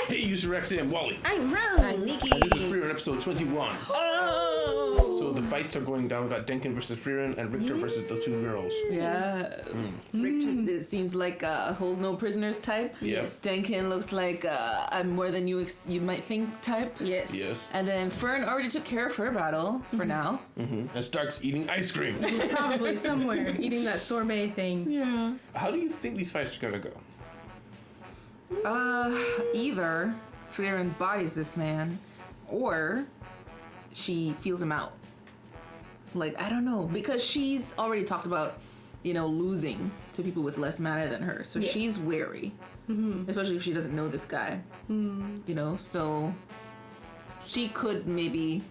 Hey, user Rex and Wally. I'm Rose. I'm Nikki. And this is Frieren episode 21. Oh! So the fights are going down. We got Denkin versus Frieren and Richter versus the two girls. Yeah. Richter, it seems like holds no prisoners type. Yes. Denkin looks like I'm more than you might think type. Yes. Yes. And then Fern already took care of her battle for now. And Stark's eating ice cream. Probably somewhere eating that sorbet thing. Yeah. How do you think these fights are gonna go? Either Frieren bodies this man, or she feels him out. Like, I don't know, because she's already talked about, losing to people with less mana than her. So she's wary, especially if she doesn't know this guy. So she could maybe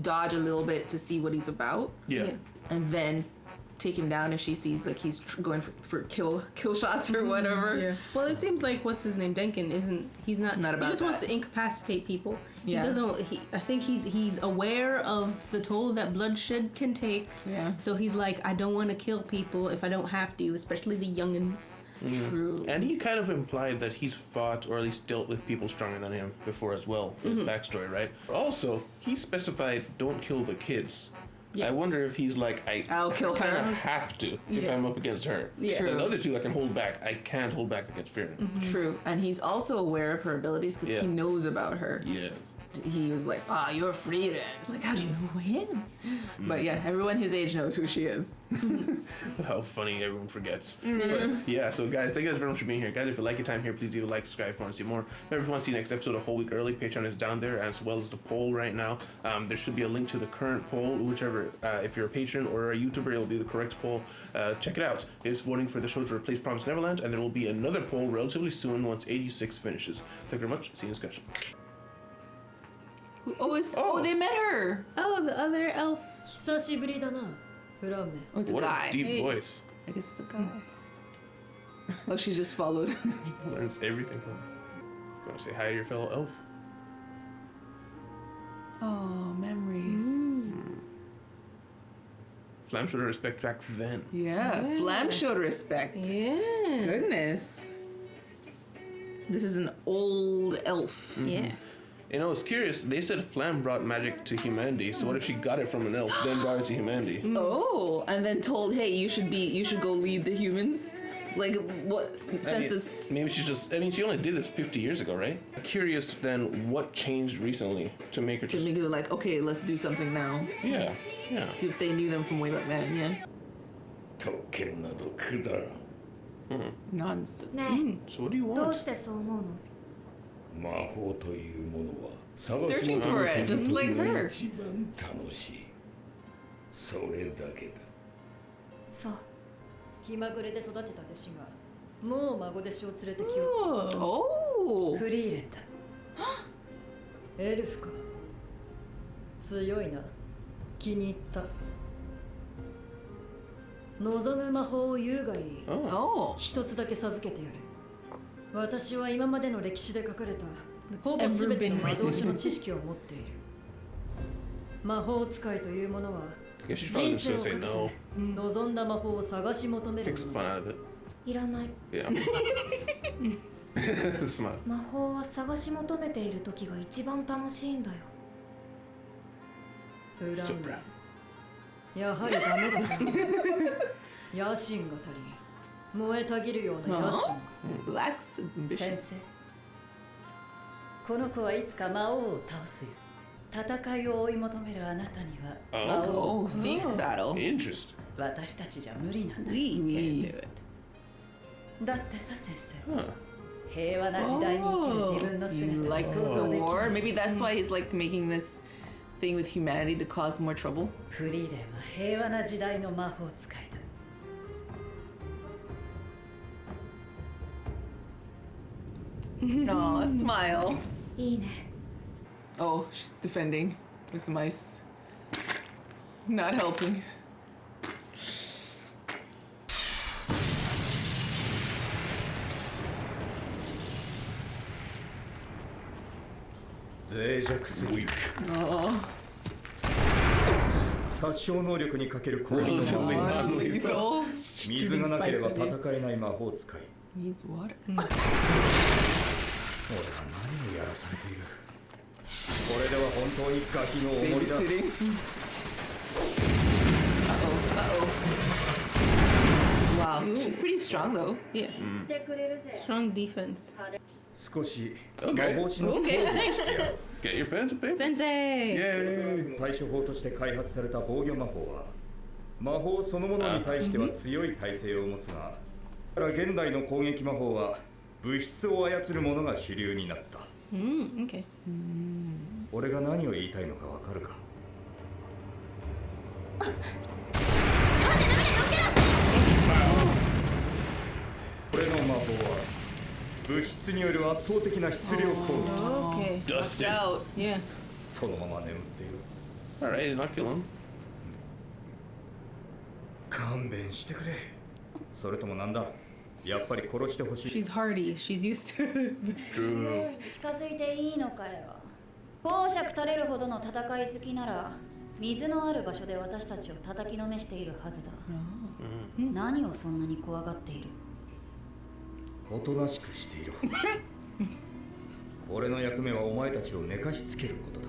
dodge a little bit to see what he's about. Yeah. And then take him down if she sees like he's going for kill shots or whatever. Yeah. Well, it seems like what's his name, Denkin, he's not about he just wants that. to incapacitate people. Yeah. He doesn't. I think he's aware of the toll that bloodshed can take. Yeah. So he's like, I don't want to kill people if I don't have to, especially the youngins. True. And he kind of implied that he's fought or at least dealt with people stronger than him before as well. His backstory, right? Also, he specified don't kill the kids. Yeah. I wonder if he's like, I'll kill kind her. of have to if Yeah. I'm up against her. Yeah. The other two I can hold back. I can't hold back against Frieren. True. And he's also aware of her abilities because Yeah. he knows about her. Yeah. He was like, you're Frieren. It's like, how do you know him? But yeah, everyone his age knows who she is. How funny everyone forgets. But yeah, so guys, thank you guys very much for being here. Guys, if you like your time here, please leave a like, subscribe if you want to see more. Remember, if you want to see next episode a whole week early, Patreon is down there as well as the poll right now. There should be a link to the current poll, whichever, if you're a patron or a YouTuber, it'll be the correct poll. Check it out. It's voting for the show to replace Promised Neverland, and there will be another poll relatively soon once 86 finishes. Thank you very much. See you in discussion. Oh, they met her. Oh, the other elf. 久しぶりだな、フランメ。 Oh, it's a What guy. a deep Hey. voice. I guess it's a guy. Oh, she just followed. Learns everything from him. Gonna say hi to your fellow elf. Oh, memories. Flam showed her respect back then. Yeah. Flam showed respect. Yeah. Goodness. This is an old elf. Yeah. You know, it's curious. They said Flam brought magic to humanity. So what if she got it from an elf, then brought it to humanity? Oh, and then told, hey, you should go lead the humans. Like, what sense is? Maybe she just. I mean, she only did this 50 years ago, right? Curious. Then, what changed recently to make her To just? make it like, okay, let's do something now. Yeah, yeah. If they knew them from way back then, yeah. 特権などくだらん Nonsense. ね So what do you え、どう want? してそう思うの？魔法というものは探し Searching 求 for め it, ている just like 時が her. 一番楽しいそれだけだそう。気まぐれで育てた弟子が、もう孫弟子を連れてきよ Oh. う。フリーレンだ。エルフか。強いな。気に入った。望む魔法を言うがいい。 Oh. 一つだけ授けてやる。私は今までの歴史で書かれたほぼ ever 全ての been 魔導書の知識を持っている。魔法使いというものは I guess she's probably 人 just 生 gonna を say か no. けて望んだ魔法を探し求める Take some fun out of it. いらない。 Yeah. Smile. 魔法は探し求めている時が一番楽しいんだよ。フラ So ン proud. やはりダメだな。野心が足りん。燃えたぎるような野心。 Lacks 先 ambition. 生、この子はいつか魔王を倒すよ。戦いを追い求めるあなたには魔王 Oh, seeks battle. Interesting. 私たちじゃ無理なんだ。 We. だってさ先生、 Huh. 平和な時代に生きる自分の He 姿を likes 想 the 像でき war. る。 Maybe that's why he's like making this thing with humanity to cause more trouble. フリーレンは平和な時代の魔法使いだ。 Aw, smile. いいね。 Oh, she's defending with some ice. Not helping. 脆弱すぎる Oh, 達成能力にかける攻撃の Relatively 魔法 non-lethal. 水がなければ戦えない魔法使い needs water. 俺は何をやらされている。これでは本当にガキの重りだ。 Babysitting. Wow, she's pretty strong though. Yeah. Strong defense. 少し Okay. 魔法師の Okay, thanks. Get your pens and paper. Sensei. 対処法として開発された防御魔法は魔法そのものに対しては強い耐性を持つが、だから現代の攻撃魔法は物質を操るものが主流になった。 Okay. 俺が何を言いたいのかわかるか。俺の魔法は物質による圧倒的な質量攻撃。 Okay. Dusted. Out. Yeah. そのまま眠っている。 Alright, not kill him. 勘弁してくれ。それともなんだ、やっぱり殺してほしい。 She's hardy. She's used to. True. 近づいていいのかよ。公爵垂れるほどの戦い好きなら水のある場所で私たちを叩きのめしているはずだ。何をそんなに怖がっている。おとなしくしていろ。俺の役目はお前たちを寝かしつけることだ。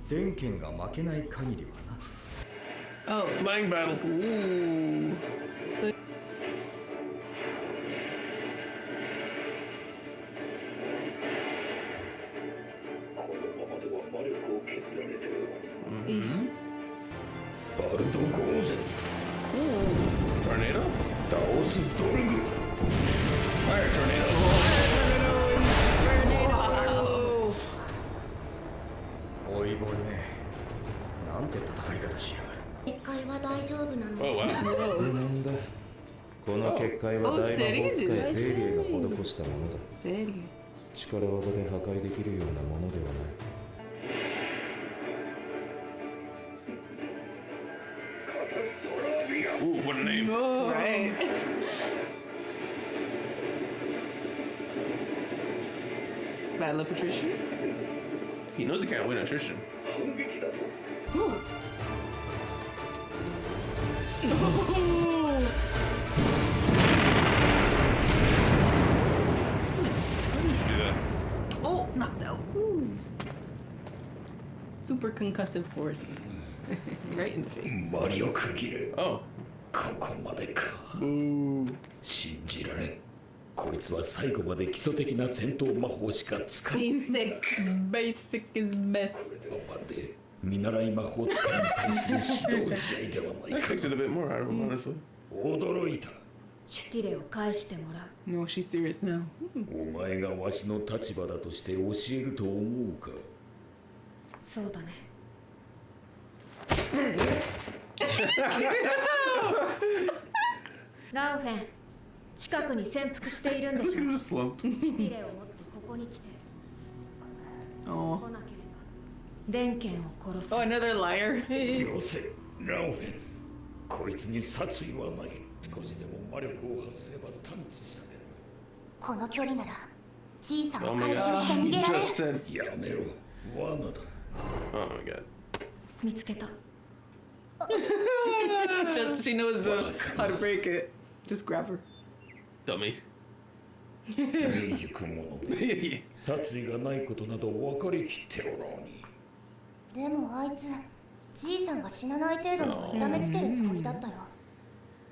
電剣が負けない限りはな。 Oh. Flying battle. Ooh. So このままでは魔力を削られてる。 eh. バルドゴーゼン Tornado? 倒すドルグ。 Fire tornado. おいぼれめ、なんて戦い方しやがる。結界は大丈夫なの。 Oh, wow. なんだ。この結界は大魔法使いゼリエが施したものだ。 Serio. 力技で破壊できるようなものではない。 Ooh, what a name. Right. Battle of attrition. He knows he can't win attrition. How did you do that? Oh, knocked out. Super concussive force. Right in the face. 魔力切れ。 Oh. ここまでか。信じられん。こいつは最後まで基礎的な戦闘魔法しか使えない。 Basic. Basic is best. まで見習い魔法使いに対する指導試合ではな I いか。 expected a bit more out of him, honestly. 驚いた。シュティレを返してもらう。 No, she's serious now. お前がわしの立場だとして教えると思うか。そうだね。ラウフェン、近くに潜伏しているんでしょ。 He just slumped. シュティレを持ってここに来て。 Oh. 来なければ電剣を殺す。 Oh, another liar. よせ、ラオフェン。こいつに殺意はない。少しでも魔力を発せば探知される。この距離ならじいさん Oh を my 回収 god. して逃 He げられる。 just said. やめろ、罠だ。 Oh my god. 見つけた。 Just she knows how to break it. Just grab her. Dummy. 未熟者。殺意がないことなど分かりきっておろうに。でもあいつじいさんが死なない程度の痛めつけるつもりだったよ。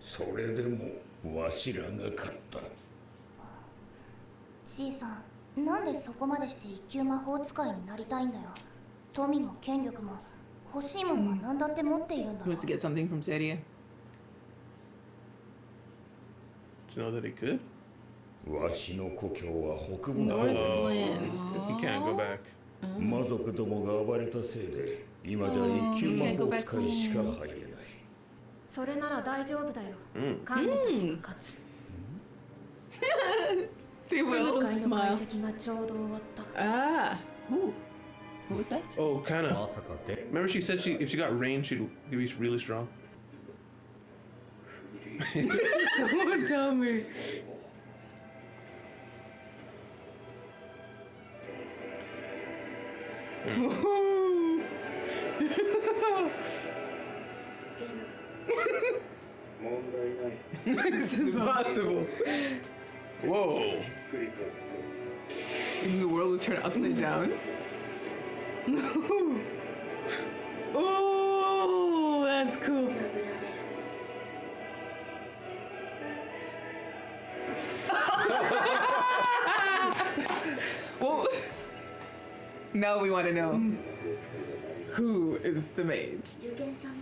それでもわしらが勝った。じいさん、なんでそこまでして一級魔法使いになりたいんだよ。富も権力も欲しいものは何だって持っているんだ He ろ wants to get something from Seria. Did you know that he could? わしの故郷は北部の Northland. He can't go back. 魔族どもが暴れたせいで今じゃ一級魔法使いしか入れない。それなら大丈夫だよ。観念たちが勝つ。 They A will. little 解 smile. 析がちょうど終わった。 Ah. Who? Who was that? Oh, kind ま of. さかで Remember she said if she got range, she'd be really strong. Oh, tell me. It's impossible. Whoa. The world was turned upside down. Oh, that's cool. Well, now we want to know who is the mage. 受験者名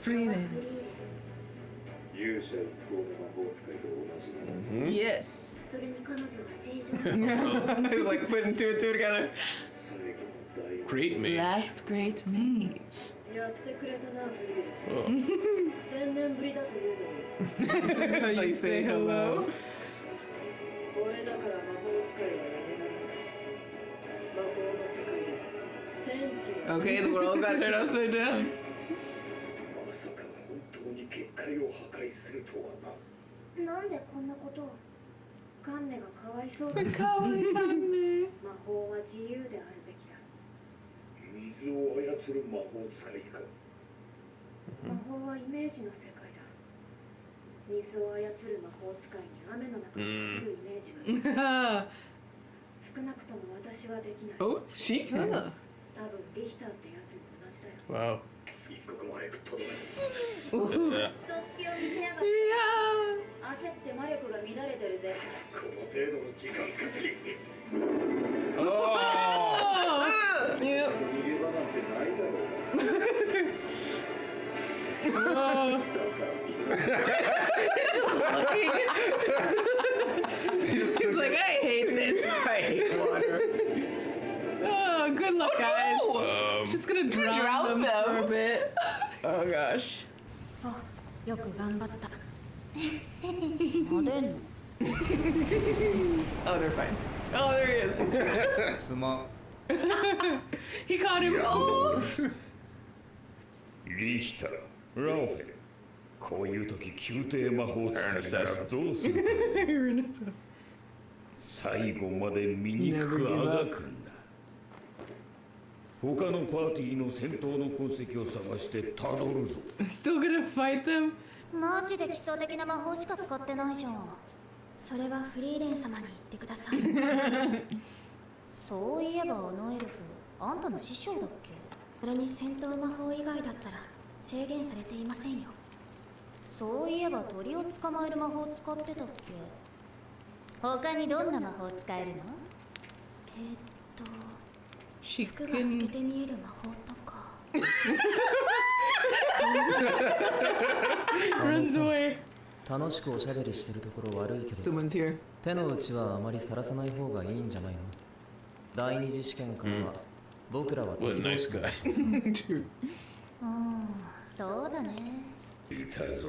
簿に Frieren. 勇者一行の魔法使いと同じだ。 Yes. それに彼女は正常 Like putting two and two together. 最後の大 Great mage. Last great mage. やってくれたな、フリーレン。1000年ぶりだというのに。 That's how you say hello. 俺だから魔法使いはやめられない。魔法の世界で天地が Okay, the world got turned upside down. まさか本当に結界を破壊するとはな。なんでこんなことをカンネがかわいそうだ Kawai-kane. 魔法は自由であるべきだ水を操る魔法使いか。魔法はイメージの世界だ水を操る魔法使いに雨の中に来るイメージがない少なくとも私はできない Oh, she can. 多分リヒターってやつに同じだよ Wow. 一刻も早くとどめ。 Yeah. と隙を見せやがっ Yeah. て焦って魔力が乱れてるぜこの程度の時間稼ぎ。 Oh! Yep. 逃げ場なんてないだろうな。 Oh. He's like, I hate this. I hate water. Oh, good luck, guys. Just gonna drown them for a bit. Oh gosh. そうよく頑張ったモデル Oh, they're fine. Oh, there he is. すまん。 He caught him. Oh. リヒター、ラオフェル。こういう時宮廷魔法使いならどうする。最後まで醜くあがくんだ。他のパーティーの戦闘の痕跡を探してたどるぞ。 Still gonna fight them? マジで基礎的な魔法しか使ってないじゃんそれはフリーレン様に言ってくださいそういえばあのエルフあんたの師匠だっけそれに戦闘魔法以外だったら制限されていませんよそういえば鳥を捕まえる魔法使ってたっけ他にどんな魔法使えるのShe 服が透け can. て見える魔法とか Runs away. 楽しくおしゃべりしてるところ悪いけど Someone's here. 手の内はあまりさらさない方がいいんじゃないの第二次試験からは僕らは What a 敵同 nice 士だ guy. Dude. そうだねいたぞ。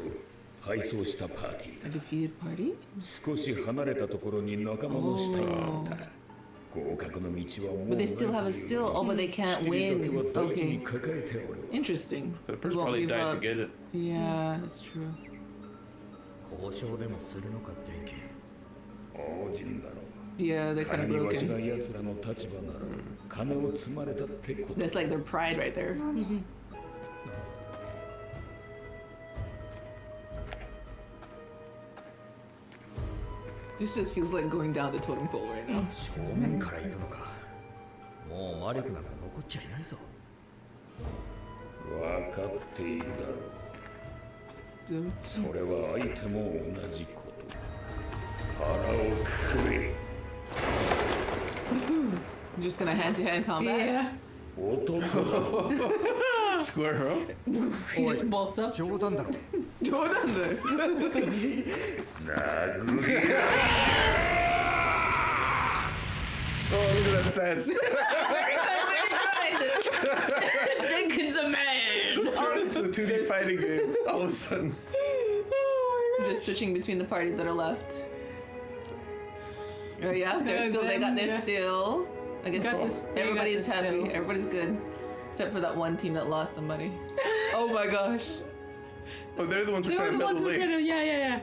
敗走したパーティー A だ。 defeated party? 少し離れたところに仲間の死体があった。合格の道はもう But they still have a still. Oh, but they can't 一人だけ win. は大事に Okay. 抱えておる。 Interesting. The We person won't probably give died up. to get it. Yeah, that's true. 交渉でもするのか電気。王人だろう。 Yeah, they're kind 仮 of にわしが broken. 奴らの立場なら金を積まれたってことだ。 That's like their pride right there. This just feels like going down the totem pole right now. 正面から行くのか。もう魔力なんか残っちゃいないぞ。分かっているだろう。 Dude. それは相手も同じこと。腹をくくれ。 Just gonna hand-to-hand combat. Yeah. 男だ。 Square her up. He just bolts up. 冗談だろ。 Jordan, the 殴れ。 Oh, look at that stance. Jenkins a man. It's a 2D fighting game. All of a sudden. just switching between the parties that are left. Oh yeah, they're still. They got their Yeah. still. I guess Got this- they got everybody's the happy. still. Everybody's good, except for that one team that lost somebody. Oh my gosh. Oh, they're the ones who They are were trying the to ones build who the were lake. trying to. Yeah.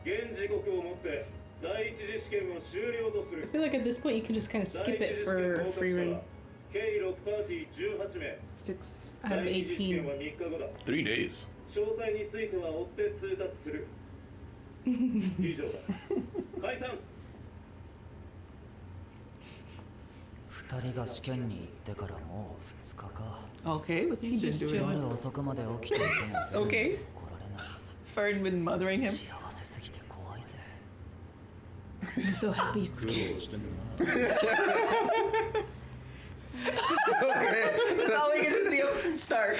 現時刻をもって第一次試験を終了とす I る。 feel like at this point you can just kind of 第 skip 一次 it 試験 for 合格者 Frieren. は計6パーティー18名。 6. Out of 第一次試験 18. は3日後だ。 3 days. 詳細については追って通達する。以上だ。解散。二人が試験に行ってからもう2日か。 Okay, what's he been 夜 doing? 遅くまで起きていても Okay. 来られない。 Fern been mothering him. 幸せすぎて怖いぜ。 I'm so happy it's 苦 scary. 労してんだな。 That's all we get to see of Stark.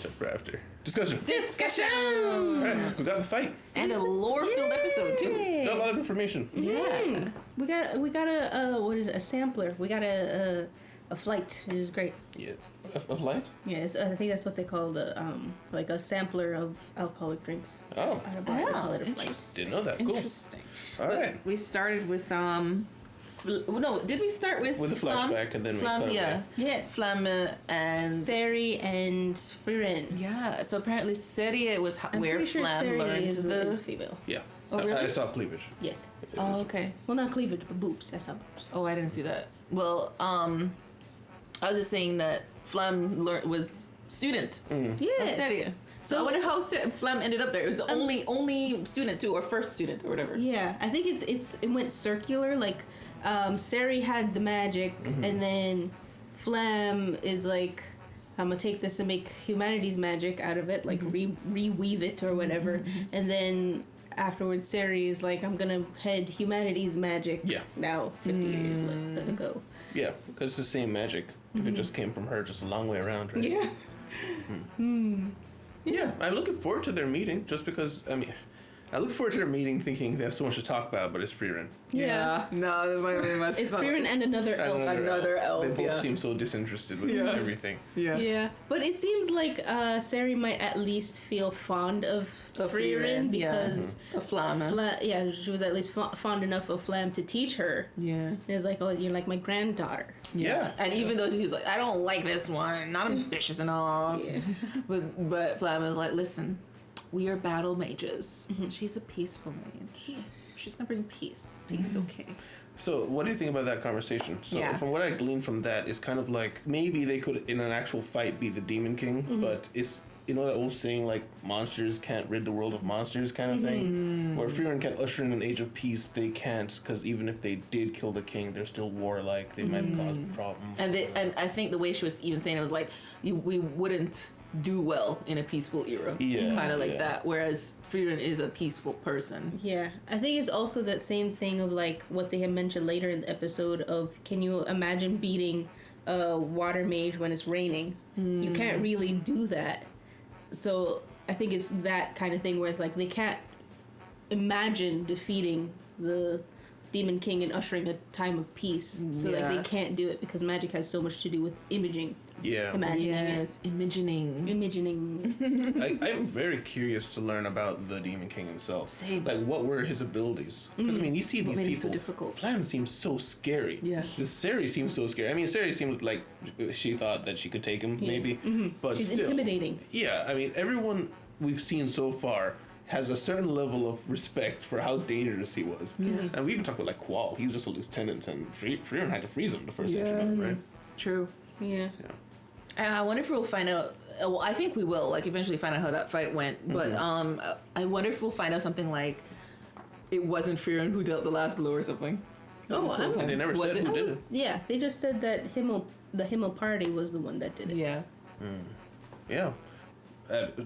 Check for after. Discussion. Discussion! Alright, we got the fight. And a lore-filled episode, too. Got a lot of information. Yeah. We got a what is it? A sampler. We got a flight. It is great. Yeah. Of light? Yeah, I think that's what they call the like a sampler of alcoholic drinks. Oh. Out of bar, they call it a flight. Didn't know that. Cool. Interesting. Alright. We started with, no, did we start with... With the flashback and then we cut yeah. away. Yes. Flam and... Seri and Frieren. Yeah, so apparently Seria was I'm where pretty sure Flam Seri learned is the... female. Yeah. Oh, really? I saw cleavage. Yes. Oh, okay. Well, not cleavage, but boobs. I saw boobs. Oh, I didn't see that. Well, I was just saying that Flam was student of Yes. Seria. So I wonder how Flam ended up there. It was the only student too, or first student, or whatever. Yeah, I think it went circular. Like, Seri had the magic, and then Flam is like, I'm gonna take this and make humanity's magic out of it, like reweave it or whatever, and then afterwards Seri is like, I'm gonna head humanity's magic. Yeah. Now 50 years left, let it go. Yeah, because it's the same magic. If it just came from her, just a long way around, right? Yeah. Yeah, I'm looking forward to their meeting, just because, I mean, I look forward to their meeting thinking they have so much to talk about, but it's Frieren. Yeah. No, there's not really much. It's Frieren and another elf. Another elf, They both yeah. seem so disinterested with Yeah. everything. Yeah. Yeah, but it seems like Seri might at least feel fond of Frieren because a Flam. yeah, she was at least fond enough of Flam to teach her. Yeah. And it's like, oh, you're like my granddaughter. Yeah. And even though she was like, I don't like this one, not ambitious enough. Yeah. But Flam is like, listen, we are battle mages. She's a peaceful mage. She's gonna bring peace. Peace, okay. So, what do you think about that conversation? So, Yeah. from what I gleaned from that, it's kind of like maybe they could, in an actual fight, be the Demon King, but it's, you know, that old saying, like, monsters can't rid the world of monsters kind of thing? Where Frieren can usher in an age of peace, they can't, because even if they did kill the king, they're still warlike. They might cause problems. And I think the way she was even saying it was like, we wouldn't do well in a peaceful era. Yeah, Kind of like yeah. that. Whereas Frieren is a peaceful person. Yeah, I think it's also that same thing of like what they had mentioned later in the episode of, can you imagine beating a water mage when it's raining? You can't really do that. So I think it's that kind of thing where it's like they can't imagine defeating the Demon King and ushering a time of peace. So like Yeah. they can't do it because magic has so much to do with imaging. Yeah. Imagining Yes, imagining. Imagining. I'm very curious to learn about the Demon King himself. Same. Like, what were his abilities? Because, I mean, you see these made him people. so difficult? Flam seems so scary. Yeah. The Seri seems so scary. I mean, Seri seemed like she thought that she could take him, maybe. But She's still. intimidating. Yeah, I mean, everyone we've seen so far has a certain level of respect for how dangerous he was. And we even talked about, like, Qual. He was just a lieutenant, and Frieren had to freeze him the first time she met him, right? True. Yeah. I wonder if we'll find out. Well, I think we will, like, eventually find out how that fight went. But I wonder if we'll find out something like it wasn't Frieren who dealt the last blow or something. Oh, This whole I'm- time. And they never Was said it? who did it. Yeah, they just said that the Himmel party was the one that did it. Yeah. Yeah.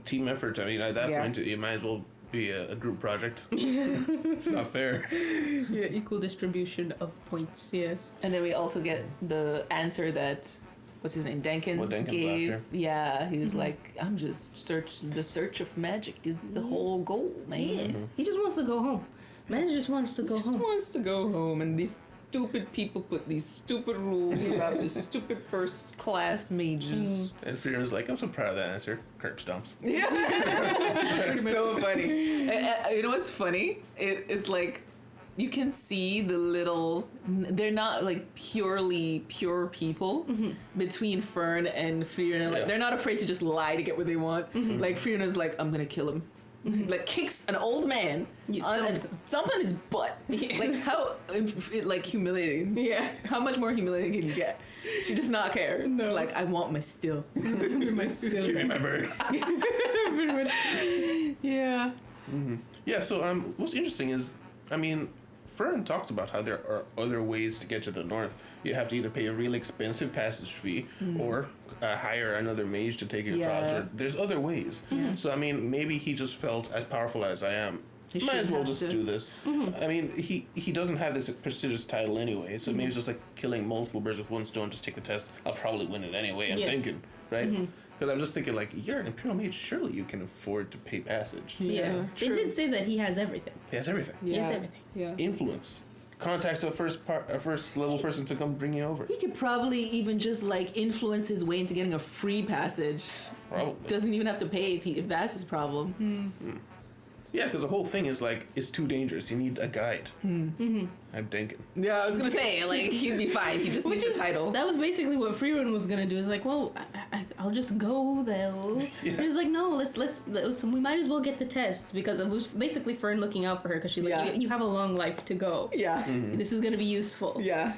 Team effort. I mean, at that Yeah. point, it might as well be a group project. It's not fair. Yeah, equal distribution of points, yes. And then we also get the answer that what's his name, Denkin What Denkin's gave. after. Yeah, he was like, I'm just the search of magic is the whole goal, man. Yes. He just wants to go home. Man just wants to go He just home. wants to go home, and these stupid people put these stupid rules about the stupid first class mages. And Frieren's like, I'm so proud of that answer. Curb stomps. So funny. And you know what's funny? It's like you can see the little. They're not like purely pure people between Fern and Frieren. Like Yeah. they're not afraid to just lie to get what they want. Like Frieren is like, I'm gonna kill him. Like kicks an old man and stomp on his butt. Like how like humiliating. Yeah. How much more humiliating can you get? She does not care. No. It's like I want my still. My still. Give me my bird. Yeah. Yeah, so what's interesting is, I mean, Frieren talked about how there are other ways to get to the north. You have to either pay a really expensive passage fee or hire another mage to take you across. Or there's other ways. So I mean, maybe he just felt, as powerful as I am, might as well just do this. I mean, he doesn't have this prestigious title anyway, so maybe it's just like killing multiple birds with one stone. Just take the test. I'll probably win it anyway. I'm thinking, right? Because I'm just thinking, like, you're an Imperial Mage. Surely you can afford to pay passage. Yeah. They did say that he has everything. He has everything. He has everything. Yeah. Influence. Contacts a first level person to come bring you over. He could probably even just like influence his way into getting a free passage. Probably. Doesn't even have to pay if that's his problem. Yeah, because the whole thing is like, it's too dangerous. You need a guide. I'm thinking. Yeah, I was gonna say, like, he'd be fine. He just needs a title. That was basically what Frieren was gonna do. Is like, well, I'll just go though. Yeah. He's like, no, let's we might as well get the tests, because it was basically Fern looking out for her, because she's like, you have a long life to go. Yeah, this is gonna be useful. Yeah.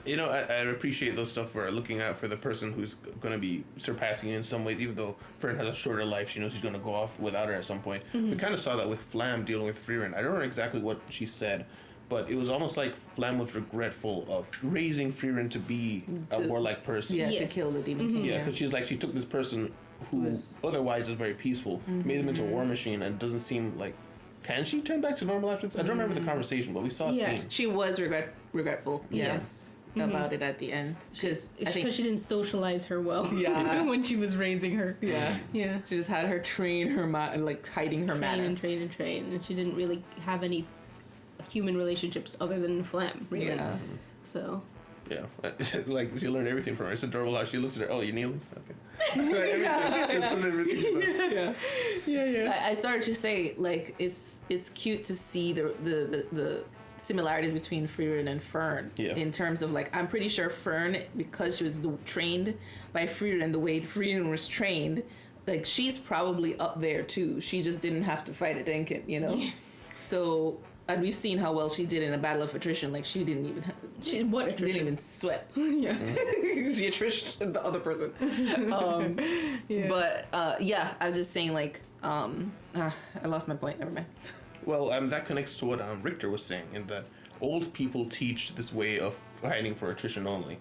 You know, I appreciate those stuff for looking out for the person who's going to be surpassing you in some ways, even though Fern has a shorter life. She knows she's going to go off without her at some point. We kind of saw that with Flam dealing with Frieren. I don't remember exactly what she said, but it was almost like Flam was regretful of raising Frieren to be a warlike person. Yeah, to kill the Demon King. Yeah, because she's like, she took this person who otherwise is very peaceful, made them into a war machine, and doesn't seem like... Can she turn back to normal after this? I don't remember the conversation, but we saw a scene. She was regretful. Yes. About it at the end, because she didn't socialize her well. Yeah, when she was raising her. Yeah. She just had her train her and like hiding her mana. And train, and she didn't really have any human relationships other than Flam. Really. Yeah. So. Yeah, like she learned everything from her. It's adorable how she looks at her. Oh, you're kneeling? Okay. Yeah. I started to say, like, it's cute to see the similarities between Frieren and Fern in terms of, like, I'm pretty sure Fern, because she was trained by Frieren the way Frieren was trained, like, she's probably up there too. She just didn't have to fight a Denkin, you know? Yeah. So, and we've seen how well she did in a battle of attrition. Like, she didn't even didn't even sweat. Yeah. She attritioned the other person. But I was just saying, like, I lost my point. Never mind. Well, that connects to what Richter was saying, in that old people teach this way of fighting for attrition only,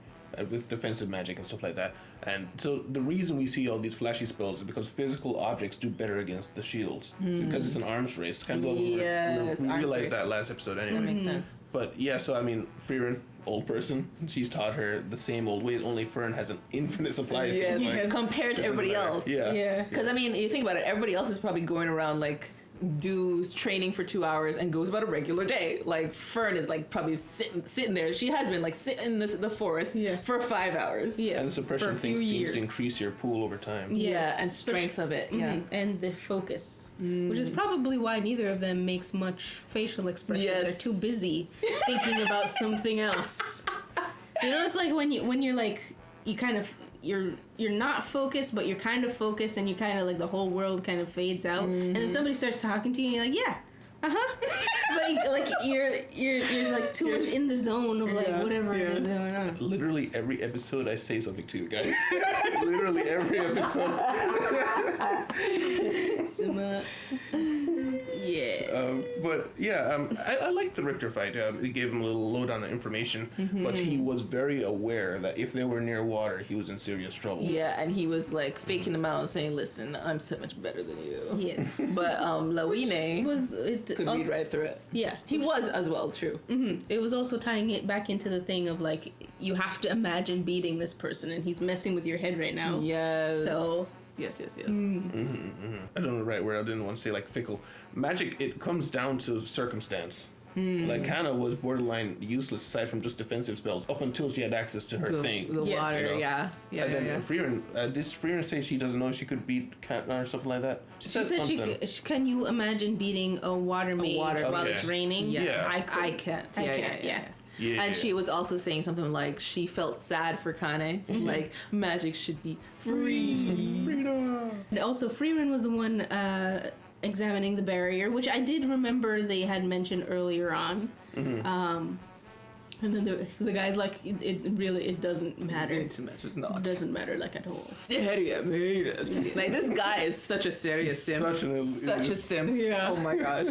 with defensive magic and stuff like that. And so the reason we see all these flashy spells is because physical objects do better against the shields, because it's an arms race. Kind of we realized that last episode anyway. That makes sense. But yeah, so I mean, Frieren, old person, she's taught her the same old ways, only Fern has an infinite supply. Compared to everybody else. Yeah. Because I mean, you think about it, everybody else is probably going around like does training for 2 hours and goes about a regular day. Like, Fern is like probably sitting there. She has been like sitting in the forest for 5 hours. Yes. And the suppression thing seems to increase your pool over time. Yeah, and strength of it. Yeah, and the focus, which is probably why neither of them makes much facial expression. They're too busy thinking about something else. You know, it's like when you're like, you kind of, you're not focused, but you're kind of focused, and you kind of like, the whole world kind of fades out, and then somebody starts talking to you, and you're like, yeah, but like you're like too much in the zone of like whatever it is going on. Literally every episode I say something to you guys. Literally every episode. Similar. Yeah. But yeah, I liked the Richter fight. It gave him a little lowdown on information, but he was very aware that if they were near water, he was in serious trouble. Yeah, and he was like faking them out and saying, "Listen, I'm so much better than you." Yes. But Lawine could read right through it. Yeah, he was as well. True. It was also tying it back into the thing of like, you have to imagine beating this person, and he's messing with your head right now. Yes. So. Yes. I don't know the right word. I didn't want to say like fickle. Magic, it comes down to circumstance. Like, Hannah was borderline useless aside from just defensive spells up until she had access to her thing. The water, you know? Yeah. And then Frieren, did Frieren say she doesn't know if she could beat Katna or something like that? She said something. Can you imagine beating a water mage while it's raining? Yeah. I can't. Yeah. And she was also saying something like she felt sad for Kane. Like, magic should be free. Freedom. And also, Frieren was the one examining the barrier, which I did remember they had mentioned earlier on. And then the guy's like, it doesn't matter. It matters not. It doesn't matter like at all. Serious. Like this guy is such a serious sim. Such a sim. Yeah. Oh my gosh.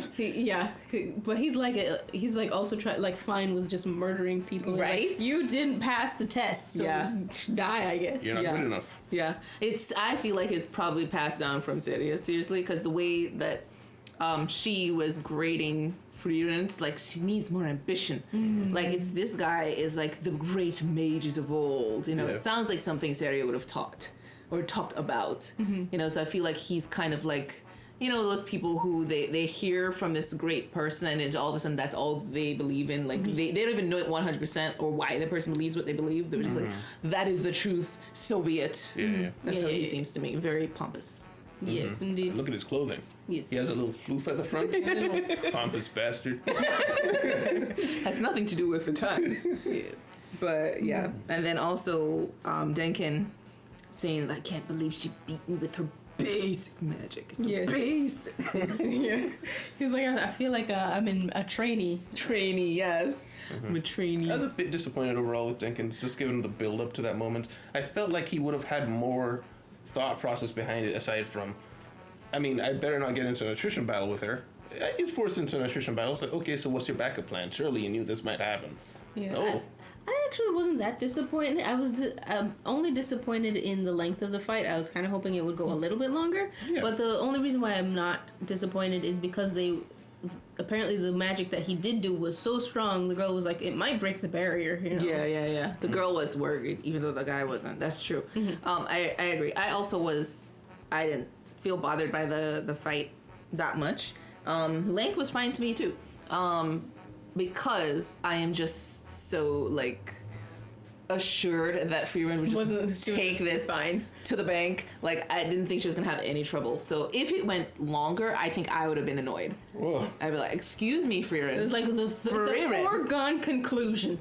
But he's like also fine with just murdering people. Right? Like, you didn't pass the test, so die, I guess. You're not good enough. Yeah. I feel like it's probably passed down from Serious, seriously, because the way that she was grading Frieren, like she needs more ambition. Like it's this guy is like the great mages of old. You know, it sounds like something Seria would have taught or talked about. You know, so I feel like he's kind of like, you know, those people who they hear from this great person and it's all of a sudden that's all they believe in. Like they don't even know it 100% or why the person believes what they believe. They're just like, that is the truth, so be it. That's how he seems to me. Very pompous. Yes, indeed. Look at his clothing. Yes. He has a little floof at the front. Pompous bastard. Has nothing to do with the times. Yes. But yeah. And then also Denkin saying, I can't believe she beat me with her basic magic. It's so basic. Yeah. He's like, I feel like I'm in a trainee. Trainee, yes. I'm a trainee. I was a bit disappointed overall with Jenkins, just given the build up to that moment. I felt like he would have had more thought process behind it aside from, I mean, I better not get into an attrition battle with her. He's forced into an attrition battle. It's like, okay, so what's your backup plan? Surely you knew this might happen. Yeah. No. I actually wasn't that disappointed. I was only disappointed in the length of the fight. I was kind of hoping it would go a little bit longer. Yeah. But the only reason why I'm not disappointed is because apparently the magic that he did do was so strong, the girl was like, it might break the barrier, you know? Yeah. The girl was worried, even though the guy wasn't. That's true. I agree. I didn't feel bothered by the fight that much. Length was fine to me too. Because I am just so like assured that Frieren would just take this to the bank. Like I didn't think she was gonna have any trouble. So if it went longer, I think I would have been annoyed. Whoa. I'd be like, "Excuse me, Frieren." It's like it's a foregone conclusion.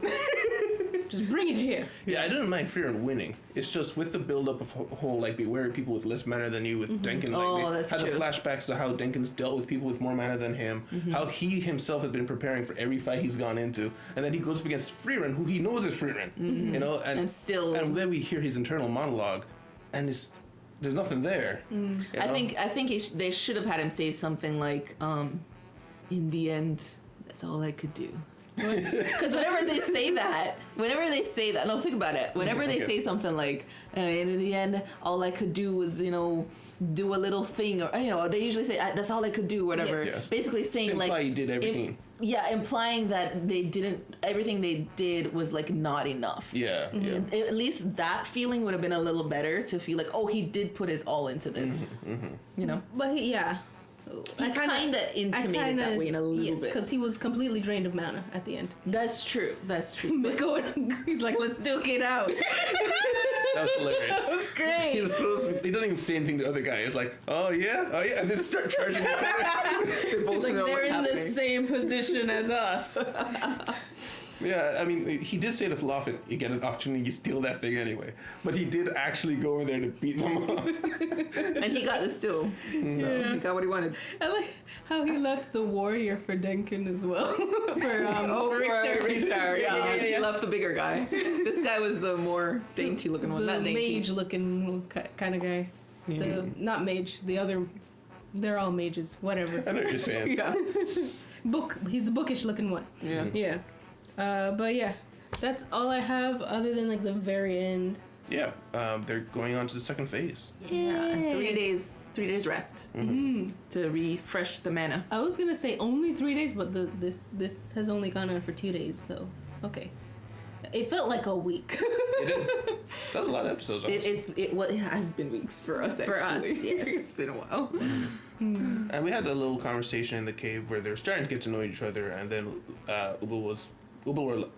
Just bring it here. Yeah, I didn't mind Frieren winning. It's just with the build-up of whole, like, beware people with less mana than you with Denkin. Like, that's had true. the flashbacks to how Denkin's dealt with people with more mana than him, how he himself had been preparing for every fight he's gone into, and then he goes up against Frieren, who he knows is Frieren, you know, and then we hear his internal monologue, and there's nothing there. You know? I think they should have had him say something like, "In the end, that's all I could do." Because whenever they say that, no, think about it. Whenever they say something like, and in the end, all I could do was, you know, do a little thing, or, you know, they usually say, that's all I could do, whatever. Yes. Basically saying, to imply like, you did everything. Implying that everything they did was, like, not enough. Yeah. At least that feeling would have been a little better to feel like, oh, he did put his all into this. You know? But I kind of intimated that way in a little bit. Because he was completely drained of mana at the end. That's true. He's like, let's duke it out. That was hilarious. That was great. He doesn't even say anything to the other guy. He's like, oh yeah, and then start charging each other. They're in the same position as us. Yeah, I mean, he did say to Falafel, you get an opportunity, you steal that thing anyway. But he did actually go over there to beat them up. And he got the steal. So he got what he wanted. I like how he left the warrior for Denkin as well. for Richter. Yeah. He left the bigger guy. This guy was the more dainty looking one. Not dainty. Mage looking kind of guy. Not mage, the other. They're all mages, whatever. I know what you're saying. Yeah. He's the bookish looking one. Yeah. But yeah, that's all I have other than like the very end. Yeah, they're going on to the second phase. Yeah, and 3 days rest to refresh the mana. I was gonna say only 3 days, but this has only gone on for 2 days, so okay. It felt like a week. It did. That was a lot of episodes. It has been weeks for us. Actually. For us, yes. It's been a while. And we had a little conversation in the cave where they're starting to get to know each other, and then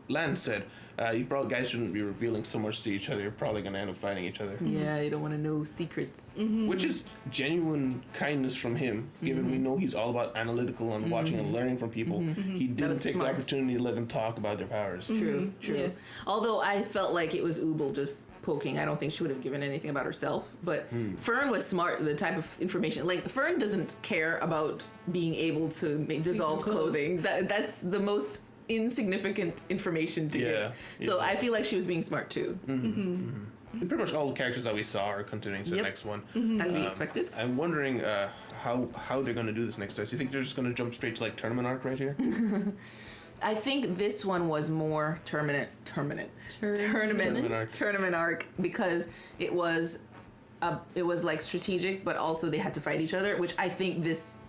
Land said, you probably guys shouldn't be revealing so much to each other. You're probably going to end up fighting each other. Yeah, you don't want to know secrets. Which is genuine kindness from him, given we know he's all about analytical and watching and learning from people. He didn't take the opportunity to let them talk about their powers. True. Yeah. Although I felt like it was Ubel just poking. I don't think she would have given anything about herself. But Fern was smart, the type of information. Like, Fern doesn't care about being able to dissolve clothing. That's the most insignificant information to give. So I feel like she was being smart too. Pretty much all the characters that we saw are continuing to the next one. As we expected. I'm wondering how they're going to do this next time. Do you think they're just going to jump straight to like tournament arc right here? I think this one was more tournament arc because it was like strategic, but also they had to fight each other, which I think this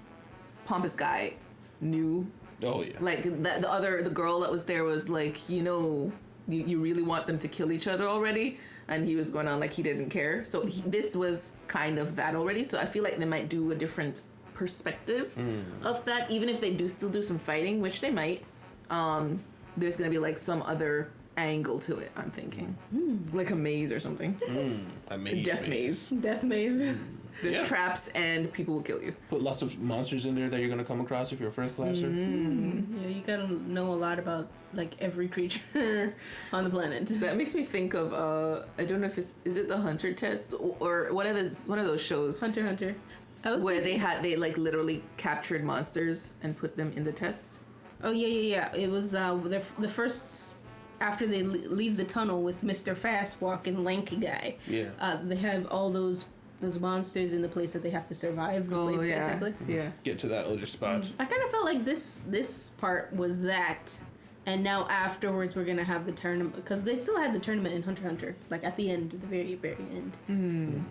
pompous guy knew. Oh yeah. Like the girl that was there was like, you really want them to kill each other already, and he was going on like he didn't care. So this was kind of that already. So I feel like they might do a different perspective of that, even if they do still do some fighting, which they might. There's gonna be like some other angle to it, I'm thinking. Like a maze or something. A maze. Death maze. Death maze. There's traps and people will kill you. Put lots of monsters in there that you're going to come across if you're a first classer. Yeah, you gotta know a lot about like every creature on the planet. That makes me think of I don't know if is it the Hunter test or one of those shows. Hunter. Where they like literally captured monsters and put them in the test. Oh yeah. It was the first after they leave the tunnel with Mr. Fast walking lanky guy. Yeah. They have all those monsters in the place that they have to survive. Basically. Yeah. Get to that other spot. I kind of felt like this part was that, and now afterwards we're gonna have the tournament because they still had the tournament in Hunter x Hunter, like at the end, the very end.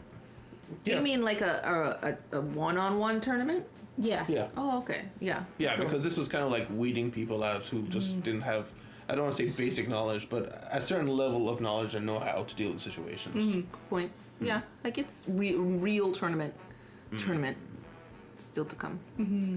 Do you mean like a one-on-one tournament? Yeah. Yeah. Oh, okay. Yeah. Yeah, So- because this was kind of like weeding people out who just didn't have, I don't want to say basic knowledge, but a certain level of knowledge and know how to deal with situations. point. Yeah, like it's real tournament. Still to come.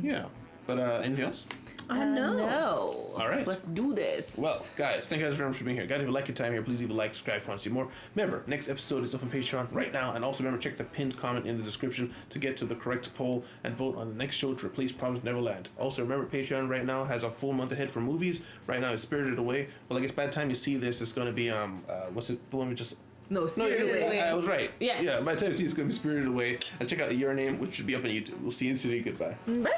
Yeah. But anything else? No. All right. Let's do this. Well, guys, thank you guys very much for being here. Guys, if you like your time here, please leave a like, subscribe if you want to see more. Remember, next episode is up on Patreon right now. And also remember, check the pinned comment in the description to get to the correct poll and vote on the next show to replace Promised Neverland. Also, remember, Patreon right now has a full month ahead for movies. Right now, it's Spirited Away. Well, I guess by the time you see this, it's going to be, what's it, the one we just... No, seriously. I was right. Yeah. By the time you see it's going to be Spirited Away. And check out Your Name, which should be up on YouTube. We'll see you in the city. Goodbye. Bye.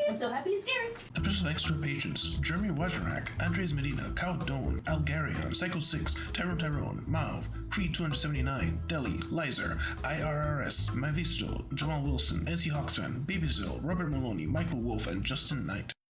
I'm so happy it's scary. Special extra patrons: Jeremy Wajrak, Andres Medina, Cal Doan, Algarion, Psycho 6, Tyrone, Mauve, Creed 279, Deli, Lizer, IRRS, Mavisto, Jamal Wilson, NC Hawksfan, Babyzil, Robert Maloney, Michael Wolf, and Justin Knight.